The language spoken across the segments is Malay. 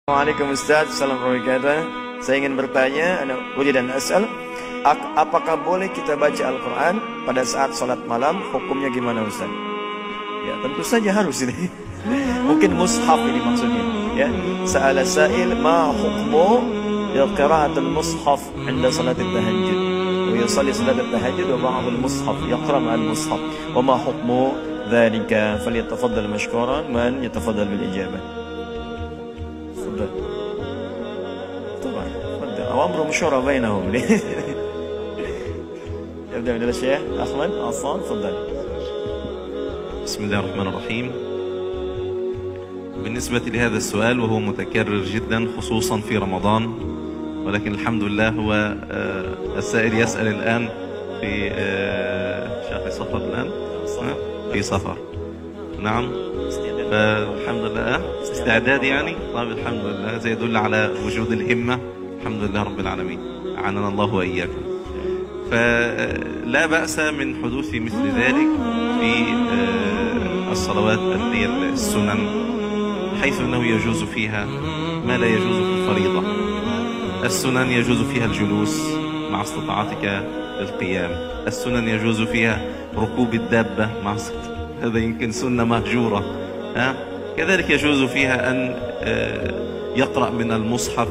Assalamualaikum Ustaz, Assalamualaikum warahmatullahi wabarakatuh. Saya ingin bertanya, Uji dan As'al, apakah boleh kita baca Al-Quran pada saat sholat malam? Hukumnya gimana Ustaz? Ya tentu saja harus ini. Mungkin mushaf ini maksudnya. Ya, sa'ala sa'il ma hukmu qira'atul mushaf 'inda salatit tahajjud. Wa yusalli salatit tahajjud wa ma'ahul mushaf yaqra' ma'al mushaf. Wa ma hukmu dzalika? Falyatafaddal mashkuran man yatafaddal bil ijabah. طبعا وامر مشورة بينهم. يبدأ من الشيخ أحمد عصام، تفضل. بسم الله الرحمن الرحيم. بالنسبة لهذا السؤال وهو متكرر جدا خصوصا في رمضان، ولكن الحمد لله هو السائل يسأل الآن في شهر صفر الآن، في صفر. نعم، فالحمد لله استعداد يعني. طيب الحمد لله، هذا يدل على وجود الهمة. الحمد لله رب العالمين، أعاننا الله وإياكم. فلا بأس من حدوث مثل ذلك في الصلوات اللي السنن، حيث أنه يجوز فيها ما لا يجوز في الفريضة. السنن يجوز فيها الجلوس مع استطاعتك للقيام، السنن يجوز فيها ركوب الدابة مع هذا يمكن سنة مهجورة. كذلك يجوز فيها أن يقرأ من المصحف،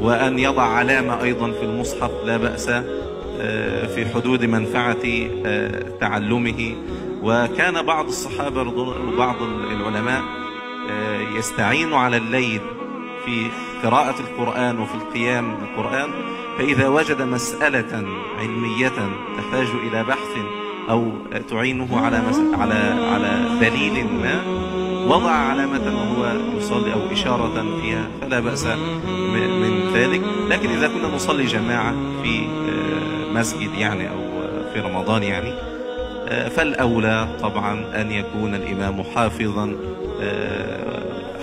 وأن يضع علامة أيضا في المصحف، لا بأس في حدود منفعة تعلمه. وكان بعض الصحابة وبعض العلماء يستعين على الليل في قراءة القرآن وفي القيام بالقرآن، فإذا وجد مسألة علمية تحتاج إلى بحث أو تعينه على دليل ما، وضع علامة وهو يصلي أو إشارة فيها، فلا بأس من ذلك. لكن إذا كنا نصلي جماعة في مسجد يعني أو في رمضان يعني، فالأولى طبعا أن يكون الإمام حافظا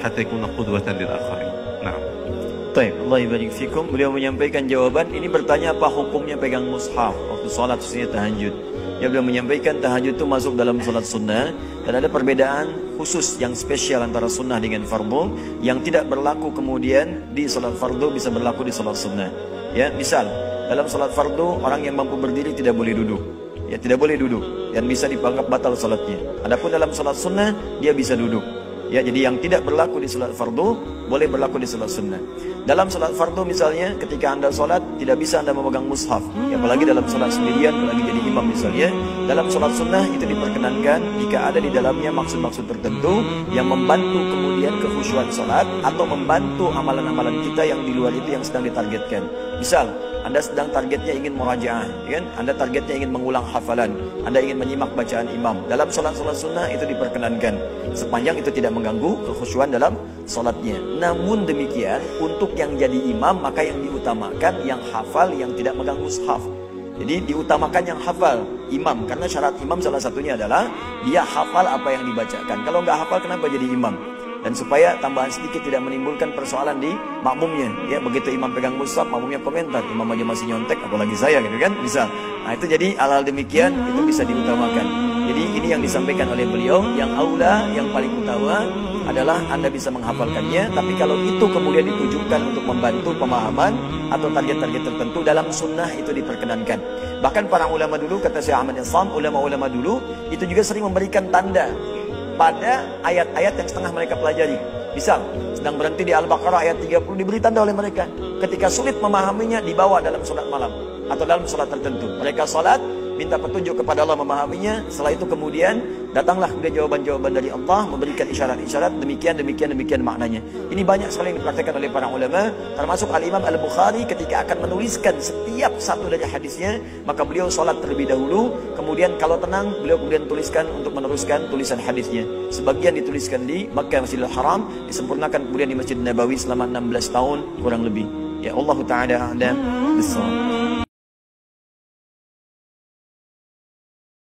حتى يكون قدوة للآخرين. نعم. Baik, Allah ibarik fikum. Beliau menyampaikan jawaban. Ini bertanya apa hukumnya pegang mushaf waktu sholat khususnya tahajud. Ya, beliau menyampaikan tahajud itu masuk dalam sholat sunnah, dan ada perbedaan khusus yang spesial antara sunnah dengan fardu, yang tidak berlaku kemudian di sholat fardu bisa berlaku di sholat sunnah. Ya, misal dalam sholat fardu orang yang mampu berdiri tidak boleh duduk. Ya, tidak boleh duduk dan bisa dianggap batal sholatnya. Adapun dalam sholat sunnah dia bisa duduk. Ya, jadi yang tidak berlaku di salat fardu boleh berlaku di salat sunnah. Dalam salat fardu misalnya, ketika Anda salat tidak bisa Anda memegang mushaf, ya, apalagi dalam salat sendirian, apalagi jadi imam misalnya. Dalam salat sunnah itu diperkenankan jika ada di dalamnya maksud-maksud tertentu yang membantu kemudian kekhusyuan salat atau membantu amalan-amalan kita yang di luar itu yang sedang ditargetkan. Misal Anda sedang targetnya ingin murajaah, ya kan? Anda targetnya ingin mengulang hafalan, Anda ingin menyimak bacaan imam. Dalam salat-salat sunnah itu diperkenankan, sepanjang itu tidak mengganggu kekhusyuan dalam salatnya. Namun demikian, untuk yang jadi imam maka yang diutamakan yang hafal, yang tidak megang mushaf. Jadi diutamakan yang hafal imam, karena syarat imam salah satunya adalah dia hafal apa yang dibacakan. Kalau nggak hafal kenapa jadi imam? Dan supaya tambahan sedikit tidak menimbulkan persoalan di makmumnya, ya, begitu imam pegang mushaf makmumnya komentar, imam aja masih nyontek apalagi saya, gitu kan, bisa. Nah itu jadi hal-hal demikian itu bisa diutamakan. Jadi ini yang disampaikan oleh beliau, yang aula, yang paling utama adalah Anda bisa menghafalkannya. Tapi kalau itu kemudian ditujukan untuk membantu pemahaman atau target-target tertentu dalam sunnah itu diperkenankan. Bahkan para ulama dulu, kata Syekh Ahmad Yassam, ulama-ulama dulu itu juga sering memberikan tanda pada ayat-ayat yang setengah mereka pelajari. Misal, sedang berhenti di Al-Baqarah ayat 30, diberi tanda oleh mereka. Ketika sulit memahaminya, dibawa dalam sholat malam atau dalam sholat tertentu. Mereka sholat, minta petunjuk kepada Allah memahaminya. Setelah itu kemudian datanglah kemudian jawaban-jawaban dari Allah, memberikan isyarat-isyarat, demikian maknanya. Ini banyak sekali yang dipraktikkan oleh para ulama, termasuk Al-Imam Al-Bukhari ketika akan menuliskan setiap satu dari hadisnya, maka beliau sholat terlebih dahulu, kemudian kalau tenang beliau kemudian tuliskan untuk meneruskan tulisan hadisnya. Sebagian dituliskan di Makkah Masjidil Haram, disempurnakan kemudian di Masjid Nabawi selama 16 tahun kurang lebih. Ya, Allah Ta'ala a'lam bissawab.